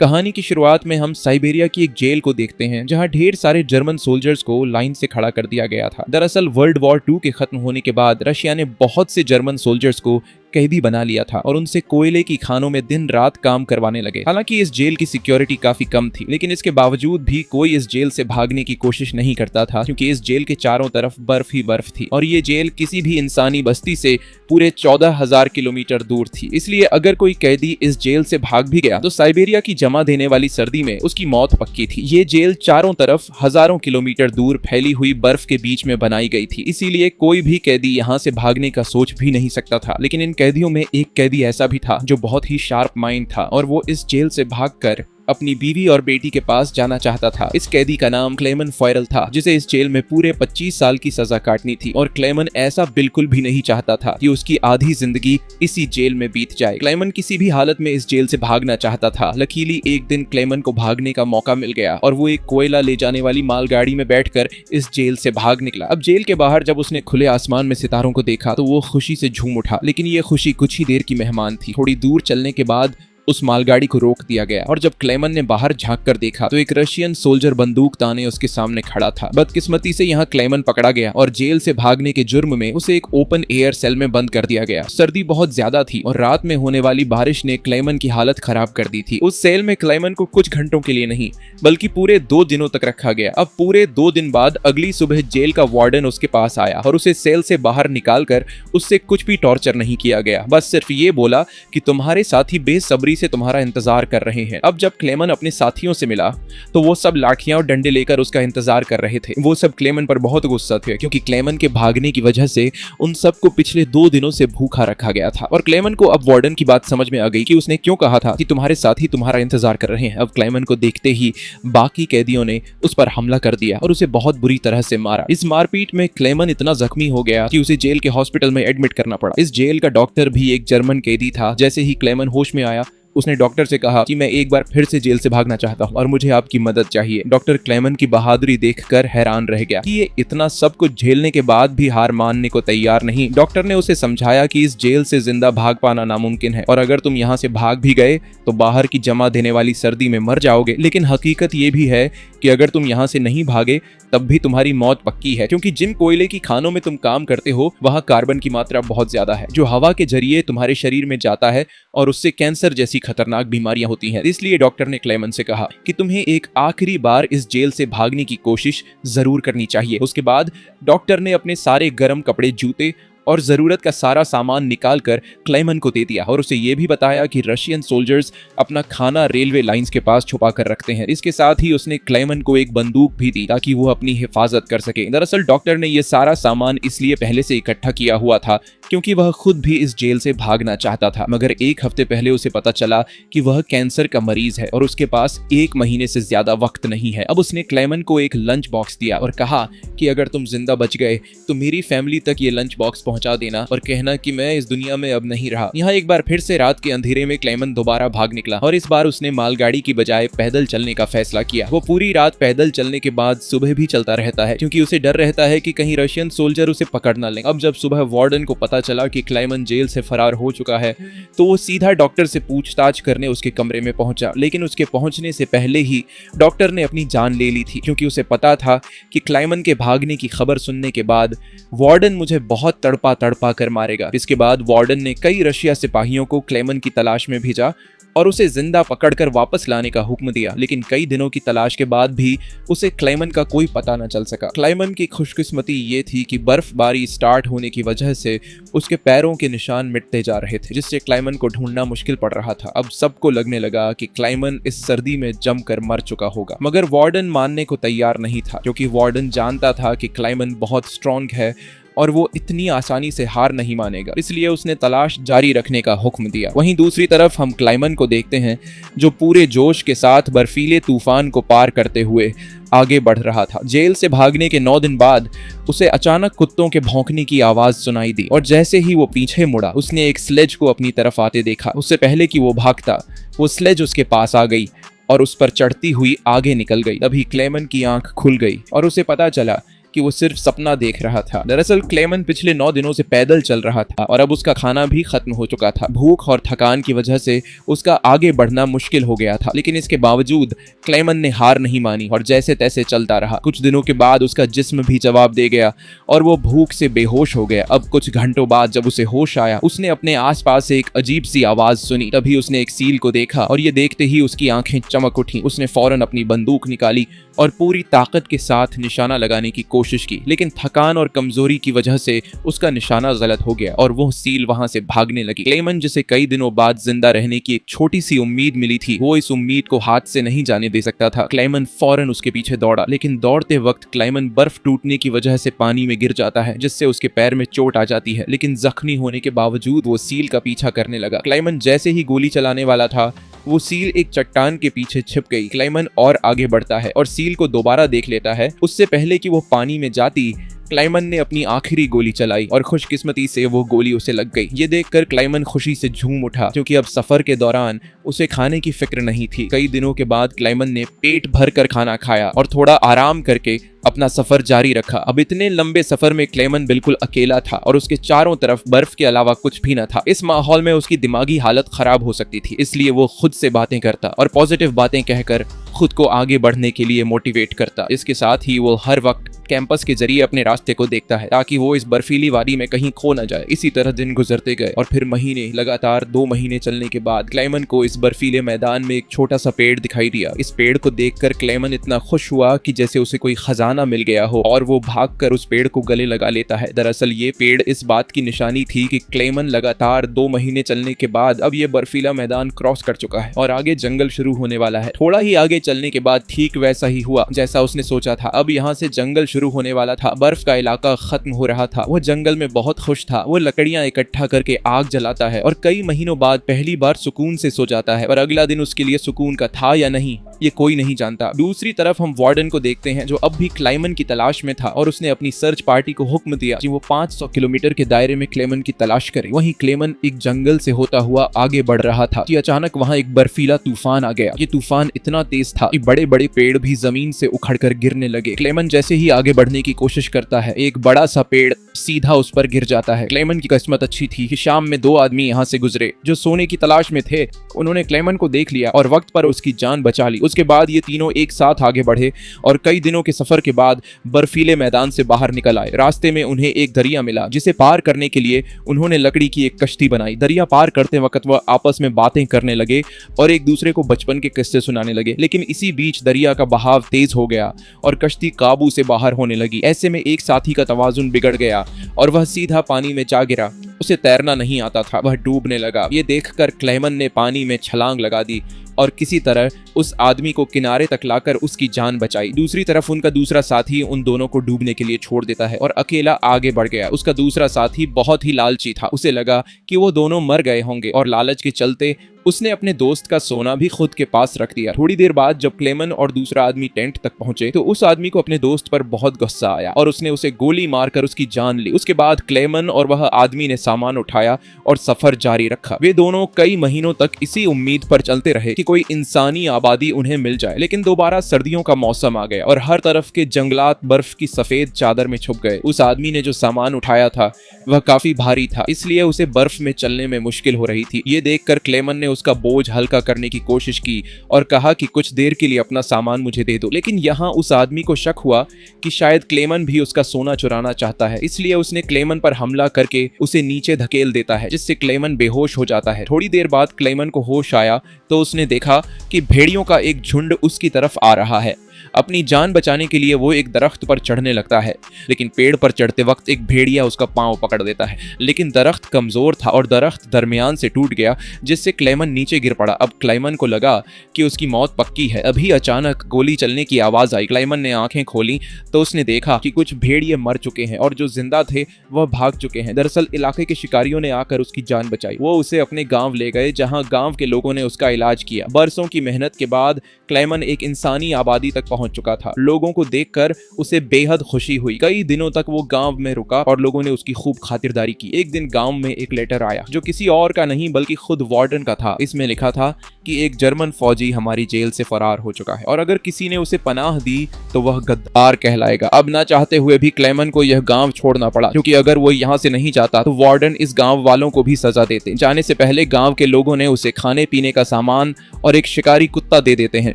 कहानी की शुरुआत में हम साइबेरिया की एक जेल को देखते हैं जहां ढेर सारे जर्मन सोल्जर्स को लाइन से खड़ा कर दिया गया था। दरअसल वर्ल्ड वॉर 2 के खत्म होने के बाद रशिया ने बहुत से जर्मन सोल्जर्स को कैदी बना लिया था और उनसे कोयले की खानों में दिन रात काम करवाने लगे। हालांकि इस जेल की सिक्योरिटी काफी कम थी, लेकिन इसके बावजूद भी कोई इस जेल से भागने की कोशिश नहीं करता था क्योंकि इस जेल के चारों तरफ बर्फ ही बर्फ थी और ये जेल किसी भी इंसानी बस्ती से पूरे 14,000 किलोमीटर दूर थी। इसलिए अगर कोई कैदी इस जेल से भाग भी गया तो साइबेरिया की जमा देने वाली सर्दी में उसकी मौत पक्की थी। ये जेल चारों तरफ हजारों किलोमीटर दूर फैली हुई बर्फ के बीच में बनाई गई थी, इसीलिए कोई भी कैदी यहाँ से भागने का सोच भी नहीं सकता था। लेकिन इन कैदियों में एक कैदी ऐसा भी था जो बहुत ही शार्प माइंड था और वो इस जेल से भागकर अपनी बीवी और बेटी के पास जाना चाहता था। इस कैदी का नाम क्लेमन फॉयरल था, जिसे इस जेल में पूरे 25 साल की सजा काटनी थी और क्लेमन ऐसा बिल्कुल भी नहीं चाहता था कि उसकी आधी जिंदगी इसी जेल में बीत जाए। क्लेमन किसी भी हालत में इस जेल से भागना चाहता था। लकीली एक दिन क्लेमन को भागने का मौका मिल गया और वो एक कोयला ले जाने वाली मालगाड़ी में बैठकर इस जेल से भाग निकला। अब जेल के बाहर जब उसने खुले आसमान में सितारों को देखा तो वो खुशी से झूम उठा, लेकिन ये खुशी कुछ ही देर की मेहमान थी। थोड़ी दूर चलने के बाद उस मालगाड़ी को रोक दिया गया और जब क्लेमन ने बाहर झांक कर देखा तो एक रशियन सोल्जर बंदूक ताने उसके सामने खड़ा था। बदकिस्मती से यहाँ क्लेमन पकड़ा गया और जेल से भागने के जुर्म में उसे एक ओपन एयर सेल में बंद कर दिया गया। सर्दी बहुत ज्यादा थी और रात में होने वाली बारिश ने क्लेमन की हालत खराब कर दी थी। उस सेल में क्लेमन को कुछ घंटों के लिए नहीं बल्कि पूरे 2 दिनों तक रखा गया। अब पूरे 2 दिन बाद अगली सुबह जेल का वार्डन उसके पास आया और उसे सेल से बाहर निकालकर उससे कुछ भी टॉर्चर नहीं किया गया, बस सिर्फ ये बोला कि तुम्हारे साथी बेसब्री से तुम्हारा इंतजार कर रहे हैं। अब जब क्लेमन अपने साथियों से मिला तो वो सब लाठियां और डंडे लेकर उसका इंतजार कर रहे थे। वो सब क्लेमन पर बहुत गुस्सा थे क्योंकि क्लेमन के भागने की वजह से उन सबको पिछले 2 दिनों से भूखा रखा गया था और क्लेमन को अब वार्डन की बात समझ में आ गई कि उसने क्यों कहा था कि तुम्हारे साथी तुम्हारा इंतजार कर रहे हैं। अब क्लेमन को देखते ही बाकी कैदियों ने उस पर हमला कर दिया और उसे बहुत बुरी तरह से मारा। इस मारपीट में क्लेमन इतना जख्मी हो गया कि उसे जेल के हॉस्पिटल में एडमिट करना पड़ा। इस जेल का डॉक्टर भी एक जर्मन कैदी था। जैसे ही क्लेमन होश में आया उसने डॉक्टर से कहा कि मैं एक बार फिर से जेल से भागना चाहता हूं और मुझे आपकी मदद चाहिए। डॉक्टर क्लेमन की बहादुरी देखकर हैरान रह गया कि ये इतना सब कुछ झेलने के बाद भी हार मानने को तैयार नहीं। डॉक्टर ने उसे समझाया कि इस जेल से जिंदा भाग पाना नामुमकिन है और अगर तुम यहाँ से भाग भी गए तो बाहर की जमा देने वाली सर्दी में मर जाओगे। लेकिन हकीकत ये भी है कि अगर तुम यहाँ से नहीं भागे तब भी तुम्हारी मौत पक्की है, क्योंकि जिन कोयले की खानों में तुम काम करते हो वहाँ कार्बन की मात्रा बहुत ज्यादा है जो हवा के जरिए तुम्हारे शरीर में जाता है और उससे कैंसर जैसी खतरनाक बीमारियां होती हैं। इसलिए डॉक्टर ने क्लेमन से कहा कि तुम्हें एक आखिरी बार इस जेल से भागने की कोशिश जरूर करनी चाहिए। उसके बाद डॉक्टर ने अपने सारे गर्म कपड़े, जूते और जरूरत का सारा सामान निकालकर क्लेमन को दे दिया और उसे ये भी बताया कि रशियन सोल्जर्स अपना खाना रेलवे लाइंस के पास छुपा कर रखते हैं। इसके साथ ही उसने क्लेमन को एक बंदूक भी दी ताकि वो अपनी हिफाजत कर सके। दरअसल डॉक्टर ने ये सारा सामान इसलिए पहले से इकट्ठा किया हुआ था क्योंकि वह खुद भी इस जेल से भागना चाहता था, मगर 1 हफ्ते पहले उसे पता चला कि वह कैंसर का मरीज है और उसके पास 1 महीने से ज्यादा वक्त नहीं है। अब उसने क्लेमन को एक लंच बॉक्स दिया और कहा कि अगर तुम जिंदा बच गए तो मेरी फैमिली तक ये लंच बॉक्स पहुंचा देना और कहना कि मैं इस दुनिया में अब नहीं रहा। यहाँ एक बार फिर से रात के अंधेरे में क्लेमन दोबारा भाग निकला और इस बार उसने मालगाड़ी की बजाय पैदल चलने का फैसला किया। वो पूरी रात पैदल चलने के बाद सुबह भी चलता रहता है क्योंकि उसे डर रहता है कि कहीं रशियन सोल्जर उसे पकड़ न लें। अब जब सुबह वार्डन को पता चला कि क्लेमन जेल से फरार हो चुका है तो वो सीधा डॉक्टर से पूछताछ करने उसके कमरे में पहुंचा, लेकिन उसके पहुंचने से पहले ही डॉक्टर ने अपनी जान ले ली थी क्योंकि उसे पता था कि क्लेमन के भागने की खबर सुनने के बाद वार्डन मुझे बहुत तड़पा कर मारेगा। इसके बाद वार्डन ने कई रशिया सिपाहियों को क्लेमन की तलाश में भेजा और उसे जिंदा पकड़कर वापस लाने का हुक्म दिया, लेकिन कई दिनों की तलाश के बाद भी उसे क्लेमन का कोई पता न चल सका। क्लेमन की खुशकिस्मती ये थी कि बर्फबारी स्टार्ट होने की वजह से उसके पैरों के निशान मिटते जा रहे थे, जिससे क्लेमन को ढूंढना मुश्किल पड़ रहा था। अब सबको लगने लगा कि क्लेमन इस सर्दी में जमकर मर चुका होगा, मगर वार्डन मानने को तैयार नहीं था क्योंकि वार्डन जानता था कि क्लेमन बहुत स्ट्रॉन्ग है और वो इतनी आसानी से हार नहीं मानेगा, इसलिए उसने तलाश जारी रखने का हुक्म दिया। वहीं दूसरी तरफ हम क्लेमन को देखते हैं जो पूरे जोश के साथ बर्फीले तूफान को पार करते हुए आगे बढ़ रहा था। जेल से भागने के 9 दिन बाद उसे अचानक कुत्तों के भौंकने की आवाज सुनाई दी और जैसे ही वो पीछे मुड़ा उसने एक स्लेज को अपनी तरफ आते देखा। उससे पहले कि वो भागता वो स्लेज उसके पास आ गई और उस पर चढ़ती हुई आगे निकल गई। तभी क्लेमन की आंख खुल गई और उसे पता चला कि वो सिर्फ सपना देख रहा था। दरअसल क्लेमन पिछले 9 दिनों से पैदल चल रहा था और अब उसका खाना भी खत्म हो चुका था। भूख और थकान की वजह से उसका आगे बढ़ना मुश्किल हो गया था, लेकिन इसके बावजूद क्लेमन ने हार नहीं मानी और जैसे तैसे चलता रहा। कुछ दिनों के बाद उसका जिस्म भी जवाब दे गया और वो भूख से बेहोश हो गया। अब कुछ घंटों बाद जब उसे होश आया, उसने अपने आसपास एक अजीब सी आवाज सुनी। तभी उसने एक सील को देखा और ये देखते ही उसकी आंखें चमक उठी। उसने फौरन अपनी बंदूक निकाली और पूरी ताकत के साथ निशाना लगाने की कोशिश की, लेकिन थकान और कमजोरी की वजह से उसका निशाना गलत हो गया और वो सील वहां से भागने लगी। क्लेमन, जिसे कई दिनों बाद जिंदा रहने की एक छोटी सी उम्मीद मिली थी, वो इस उम्मीद को हाथ से नहीं जाने दे सकता था। क्लेमन फौरन उसके पीछे दौड़ा, लेकिन दौड़ते वक्त क्लेमन बर्फ टूटने की वजह से पानी में गिर जाता है, जिससे उसके पैर में चोट आ जाती है। लेकिन जख्मी होने के बावजूद वो सील का पीछा करने लगा। क्लेमन जैसे ही गोली चलाने वाला था, वो सील एक चट्टान के पीछे छिप गई। क्लेमन और आगे बढ़ता है और सील को दोबारा देख लेता है। उससे पहले कि वो पानी में जाती, क्लेमन ने अपनी आखिरी गोली चलाई और खुशकिस्मती से वो गोली उसे लग गई। ये देखकर क्लेमन खुशी से झूम उठा, क्योंकि अब सफर के दौरान उसे खाने की फिक्र नहीं थी। कई दिनों के बाद क्लेमन ने पेट भर कर खाना खाया और थोड़ा आराम करके अपना सफर जारी रखा। अब इतने लंबे सफर में क्लेमन बिल्कुल अकेला था और उसके चारों तरफ बर्फ के अलावा कुछ भी न था। इस माहौल में उसकी दिमागी हालत खराब हो सकती थी, इसलिए वो खुद से बातें करता और पॉजिटिव बातें कहकर खुद को आगे बढ़ने के लिए मोटिवेट करता। इसके साथ ही वो हर वक्त कैंपस के जरिए अपने रास्ते को देखता है, ताकि वो इस बर्फीली वादी में कहीं खो न जाए। इसी तरह दिन गुजरते गए और फिर महीने, लगातार 2 महीने चलने के बाद क्लेमन को इस बर्फीले मैदान में एक छोटा सा पेड़ दिखाई दिया। इस पेड़ को देखकर क्लेमन इतना खुश हुआ कि जैसे उसे कोई खजाना मिल गया हो और वो भागकर उस पेड़ को गले लगा लेता है। दरअसल ये पेड़ इस बात की निशानी थी कि क्लेमन लगातार 2 महीने चलने के बाद अब ये बर्फीला मैदान क्रॉस कर चुका है और आगे जंगल शुरू होने वाला है। थोड़ा ही आगे चलने के बाद ठीक वैसा ही हुआ जैसा उसने सोचा था। अब यहाँ से जंगल शुरू होने वाला था। बर्फ का इलाका खत्म हो रहा था। वो जंगल में बहुत खुश था। वो लकड़ियां इकट्ठा करके आग जलाता है और कई महीनों बाद पहली बार सुकून से सो जाता है। और अगला दिन उसके लिए सुकून का था या नहीं, ये कोई नहीं जानता। दूसरी तरफ हम वार्डन को देखते हैं, जो अब भी क्लेमन की तलाश में था और उसने अपनी सर्च पार्टी को हुक्म दिया कि वो 500 किलोमीटर के दायरे में क्लेमन की तलाश करे। वहीं क्लेमन एक जंगल से होता हुआ आगे बढ़ रहा था कि अचानक वहां एक बर्फीला तूफान आ गया। ये तूफान इतना तेज था कि बड़े बड़े पेड़ भी जमीन से उखड़कर गिरने लगे। क्लेमन जैसे ही आगे बढ़ने की कोशिश करता है, एक बड़ा सा पेड़ सीधा उस पर गिर जाता है। क्लेमन की किस्मत अच्छी थी कि शाम में 2 आदमी यहाँ से गुजरे जो सोने की तलाश में थे। उन्होंने क्लेमन को देख लिया और वक्त पर उसकी जान बचा ली। उसके बाद ये तीनों एक साथ आगे बढ़े और कई दिनों के सफर के बाद बर्फीले मैदान से बाहर निकल आए। रास्ते में उन्हें एक दरिया मिला, जिसे पार करने के लिए उन्होंने लकड़ी की एक कश्ती बनाई। दरिया पार करते वक्त वह आपस में बातें करने लगे और एक दूसरे को बचपन के किस्से सुनाने लगे। लेकिन इसी बीच दरिया का बहाव तेज हो गया और कश्ती काबू से बाहर होने लगी। ऐसे में एक साथी का तवाजुन बिगड़ गया और वह सीधा पानी में जा गिरा। उसे तैरना नहीं आता था, वह डूबने लगा। ये देखकर क्लेमन ने पानी में छलांग लगा दी और किसी तरह उस आदमी को किनारे तक लाकर उसकी जान बचाई। दूसरी तरफ उनका दूसरा साथी उन दोनों को डूबने के लिए छोड़ देता है और अकेला आगे बढ़ गया। उसका दूसरा साथी बहुत ही लालची था। उसे लगा कि वो दोनों मर गए होंगे और लालच के चलते उसने अपने दोस्त का सोना भी खुद के पास रख दिया। थोड़ी देर बाद जब क्लेमन और दूसरा आदमी टेंट तक पहुंचे तो उस आदमी को अपने दोस्त पर बहुत गुस्सा आया और उसने उसे गोली मारकर उसकी जान ली। उसके बाद क्लेमन और वह आदमी ने सामान उठाया और सफर जारी रखा। वे दोनों कई महीनों तक इसी उम्मीद पर चलते रहे कि कोई इंसानी आबादी उन्हें मिल जाए। लेकिन दोबारा सर्दियों का मौसम आ गया और हर तरफ के जंगलात बर्फ की सफेद चादर में छुप गए। उस आदमी ने जो सामान उठाया था वह काफी भारी था, इसलिए उसे बर्फ में चलने में मुश्किल हो रही थी। ये देखकर क्लेमन ने उसका बोझ हल्का करने की कोशिश की और कहा कि कुछ देर के लिए अपना सामान मुझे दे दो। लेकिन यहाँ उस आदमी को शक हुआ कि शायद क्लेमन भी उसका सोना चुराना चाहता है, इसलिए उसने क्लेमन पर हमला करके उसे नीचे धकेल देता है, जिससे क्लेमन बेहोश हो जाता है। थोड़ी देर बाद क्लेमन को होश आया तो उसने देखा कि भेड़ियों का एक झुंड उसकी तरफ आ रहा है। अपनी जान बचाने के लिए वो एक दरख्त पर चढ़ने लगता है, लेकिन पेड़ पर चढ़ते वक्त एक भेड़िया उसका पांव पकड़ देता है। लेकिन दरख्त कमजोर था और दरख्त दरमियान से टूट गया, जिससे क्लेमन नीचे गिर पड़ा। अब क्लेमन को लगा कि उसकी मौत पक्की है। अभी अचानक गोली चलने की आवाज आई। क्लेमन ने आंखें खोली तो उसने देखा कि कुछ भेड़िए मर चुके हैं और जो जिंदा थे वह भाग चुके हैं। दरअसल इलाके के शिकारियों ने आकर उसकी जान बचाई। वो उसे अपने गांव ले गए, जहां गांव के लोगों ने उसका इलाज किया। बरसों की मेहनत के बाद क्लेमन एक इंसानी आबादी तक पहुंच चुका था। लोगों को देखकर उसे बेहद खुशी हुई। कई दिनों तक वो गांव में रुका और लोगों ने उसकी खूब खातिरदारी की। एक दिन गांव में एक लेटर आया जो किसी और का नहीं बल्कि खुद वार्डन का था। इसमें लिखा था कि एक जर्मन फौजी हमारी जेल से फरार हो चुका है और अगर किसी ने उसे पनाह दी तो वह गद्दार कहलाएगा। अब ना चाहते हुए भी क्लेमन को यह गांव छोड़ना पड़ा, क्योंकि अगर वो यहाँ से नहीं जाता तो वार्डन इस गांव वालों को भी सजा देते। जाने से पहले गांव के लोगों ने उसे खाने पीने का सामान और एक शिकारी कुत्ता दे देते हैं।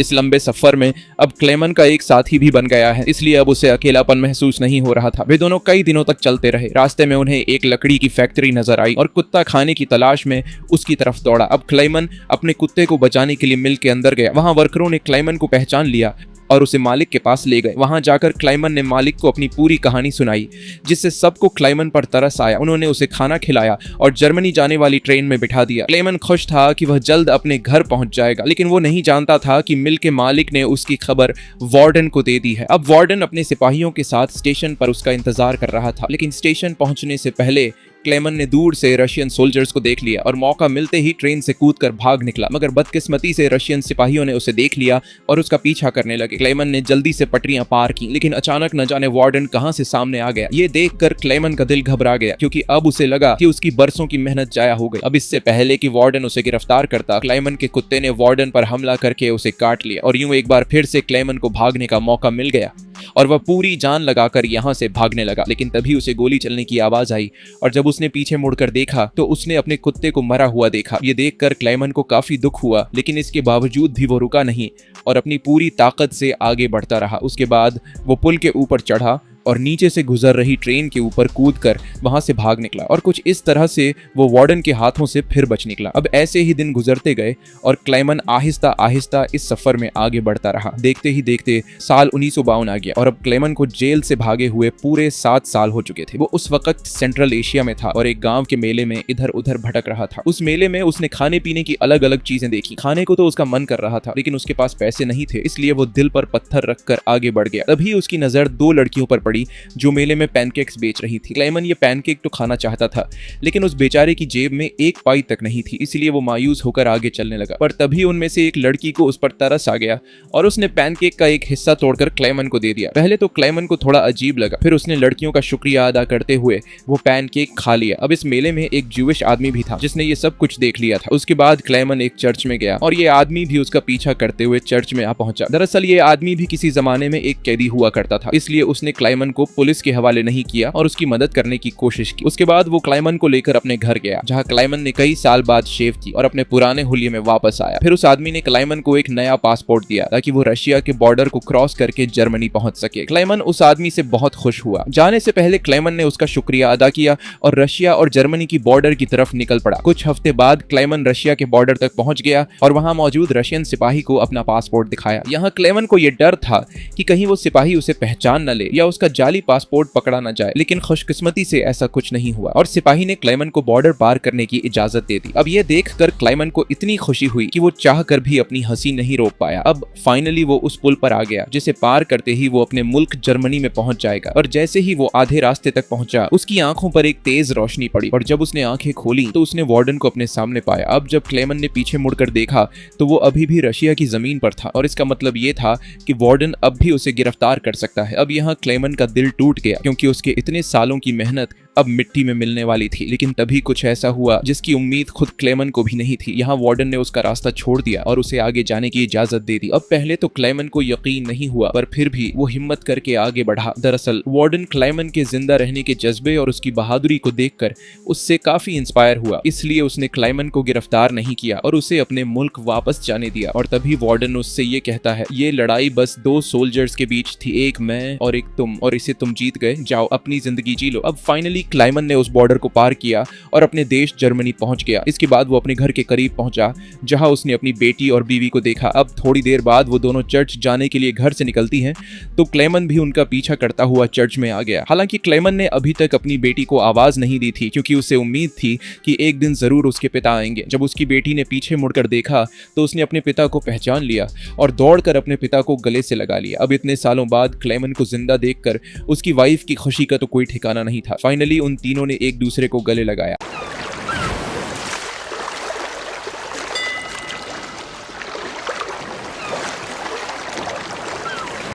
इस लंबे सफर में अब क्लेमन का एक साथी भी बन गया है, इसलिए अब उसे अकेलापन महसूस नहीं हो रहा था। वे दोनों कई दिनों तक चलते रहे। रास्ते में उन्हें एक लकड़ी की फैक्ट्री नजर आई और कुत्ता खाने की तलाश में उसकी तरफ दौड़ा। अब क्लेमन अपने कुत्ते को बचाने के लिए मिल के अंदर गया। वहां वर्करों ने क्लेमन को पहचान लिया और उसे मालिक के पास ले गए। वहां जाकर क्लेमन ने मालिक को अपनी पूरी कहानी सुनाई, जिससे सबको क्लेमन पर तरस आया। उन्होंने उसे खाना खिलाया और जर्मनी जाने वाली ट्रेन में बिठा दिया। क्लेमन खुश था कि वह जल्द अपने घर पहुंच जाएगा, लेकिन वो नहीं जानता था कि मिल के मालिक ने उसकी खबर वार्डन को दे दी है। अब वार्डन अपने सिपाहियों के साथ स्टेशन पर उसका इंतजार कर रहा था, लेकिन स्टेशन पहुंचने से पहले क्लेमन ने दूर से रशियन सोल्जर्स को देख लिया और मौका मिलते ही ट्रेन से कूदकर भाग निकला। मगर बदकिस्मती से रशियन सिपाहियों ने उसे देख लिया और उसका पीछा करने लगे। क्लेमन ने जल्दी से पटरियां पार की, लेकिन अचानक न जाने वार्डन कहां से सामने आ गया। ये देखकर क्लेमन का दिल घबरा गया, क्योंकि अब उसे लगा कि उसकी बरसों की मेहनत जाया हो गई। अब इससे पहले कि वार्डन उसे गिरफ्तार करता, क्लेमन के कुत्ते ने वार्डन पर हमला करके उसे काट लिया और यूं एक बार फिर से क्लेमन को भागने का मौका मिल गया और वह पूरी जान लगाकर यहां से भागने लगा। लेकिन तभी उसे गोली चलने की आवाज आई और जब उसने पीछे मुड़कर देखा तो उसने अपने कुत्ते को मरा हुआ देखा। ये देखकर क्लेमन को काफी दुख हुआ, लेकिन इसके बावजूद भी वो रुका नहीं और अपनी पूरी ताकत से आगे बढ़ता रहा। उसके बाद वो पुल के ऊपर चढ़ा और नीचे से गुजर रही ट्रेन के ऊपर कूदकर वहां से भाग निकला और कुछ इस तरह से वो वार्डन के हाथों से फिर बच निकला। अब ऐसे ही दिन गुजरते गए और क्लेमन आहिस्ता आहिस्ता इस सफर में आगे बढ़ता रहा। देखते ही देखते साल 1952 आ गया और अब क्लेमन को जेल से भागे हुए पूरे 7 साल हो चुके थे। वो उस वक्त सेंट्रल एशिया में था और एक गांव के मेले में इधर उधर भटक रहा था। उस मेले में उसने खाने पीने की अलग अलग चीजें देखी। खाने को तो उसका मन कर रहा था, लेकिन उसके पास पैसे नहीं थे, इसलिए वो दिल पर पत्थर रखकर आगे बढ़ गया। तभी उसकी नजर 2 लड़कियों पर पड़ी जो मेले में पैनकेक्स बेच रही थी। क्लेमन ये पैनकेक तो खाना चाहता था, लेकिन उस बेचारे की जेब में 1 पाई तक नहीं थी, इसलिए वो मायूस होकर आगे चलने लगा। पर तभी उनमें से एक लड़की को उस पर तरस आ गया और उसने पैनकेक का एक हिस्सा तोड़कर क्लेमन को दे दिया। पहले तो क्लेमन को थोड़ा अजीब लगा, फिर उसने लड़कियों का शुक्रिया अदा करते हुए वो पैनकेक खा लिया। अब इस मेले में एक ज्यूइश आदमी भी था जिसने ये सब कुछ देख लिया था। उसके बाद क्लेमन एक चर्च में गया और ये आदमी भी उसका पीछा करते हुए चर्च में आ पहुंचा। दरअसल ये आदमी भी किसी जमाने में एक कैदी हुआ करता था, इसलिए उसने क्लेमन को पुलिस के हवाले नहीं किया और उसकी मदद करने की कोशिश की। उसके बाद वो क्लेमन को लेकर अपने घर गया, जहां क्लेमन ने कई साल बाद शेव की और अपने पुराने हुलिये में वापस आया। फिर उस आदमी ने क्लेमन को एक नया पासपोर्ट दिया ताकि वो रशिया के बॉर्डर को क्रॉस करके जर्मनी पहुंच सके। क्लेमन उस आदमी से बहुत खुश हुआ। जाने से पहले क्लेमन ने उसका शुक्रिया अदा किया और रशिया और जर्मनी की बॉर्डर की तरफ निकल पड़ा। कुछ हफ्ते बाद क्लेमन रशिया के बॉर्डर तक पहुंच गया और वहां मौजूद रशियन सिपाही को अपना पासपोर्ट दिखाया। यहाँ क्लेमन को यह डर था कि कहीं वो सिपाही उसे पहचान न ले या उसका जाली पासपोर्ट पकड़ा न जाए, लेकिन खुशकिस्मती से ऐसा कुछ नहीं हुआ और सिपाही ने क्लेमन को बॉर्डर पार करने की इजाजत दे दी। अब यह देखकर क्लेमन को इतनी खुशी हुई कि वो चाहकर भी अपनी हंसी नहीं रोक पाया। अब फाइनली वो उस पुल पर आ गया, जिसे पार करते ही वो अपने मुल्क जर्मनी में पहुंच जाएगा। और जैसे ही वो आधे रास्ते तक पहुंचा, उसकी आंखों पर एक तेज रोशनी पड़ी और जब उसने आंखें खोली तो उसने वार्डन को अपने सामने पाया। अब जब क्लेमन ने पीछे मुड़कर देखा तो वो अभी भी रशिया की जमीन पर था और इसका मतलब ये था कि वार्डन अब भी उसे गिरफ्तार कर सकता है। अब यहाँ क्लेमन का दिल टूट गया, क्योंकि उसके इतने सालों की मेहनत अब मिट्टी में मिलने वाली थी। लेकिन तभी कुछ ऐसा हुआ जिसकी उम्मीद खुद क्लेमन को भी नहीं थी। यहाँ वार्डन ने उसका रास्ता छोड़ दिया और उसे आगे जाने की इजाजत दे दी। अब पहले तो क्लेमन को यकीन नहीं हुआ, पर फिर भी वो हिम्मत करके आगे बढ़ा। दरअसल वार्डन क्लेमन के जिंदा रहने के जज्बे और उसकी बहादुरी को देखकर उससे काफी इंस्पायर हुआ, इसलिए उसने क्लेमन को गिरफ्तार नहीं किया और उसे अपने मुल्क वापस जाने दिया। और तभी वार्डन उससे ये कहता है, ये लड़ाई बस 2 सोल्जर्स के बीच थी, एक मैं और एक तुम, और इसे तुम जीत गए, जाओ अपनी जिंदगी जी लो। अब फाइनली क्लेमन ने उस बॉर्डर को पार किया और अपने देश जर्मनी पहुंच गया। इसके बाद वो अपने घर के करीब पहुंचा, जहां उसने अपनी बेटी और बीवी को देखा। अब थोड़ी देर बाद वो दोनों चर्च जाने के लिए घर से निकलती हैं, तो क्लेमन भी उनका पीछा करता हुआ चर्च में आ गया। हालांकि क्लेमन ने अभी तक अपनी बेटी को आवाज नहीं दी थी, क्योंकि उसे उम्मीद थी कि एक दिन जरूर उसके पिता आएंगे। जब उसकी बेटी ने पीछे मुड़कर देखा तो उसने अपने पिता को पहचान लिया और दौड़कर अपने पिता को गले से लगा लिया। अब इतने सालों बाद क्लेमन को जिंदा देखकर उसकी वाइफ की खुशी का तो कोई ठिकाना नहीं था। फाइनली उन तीनों ने एक दूसरे को गले लगाया।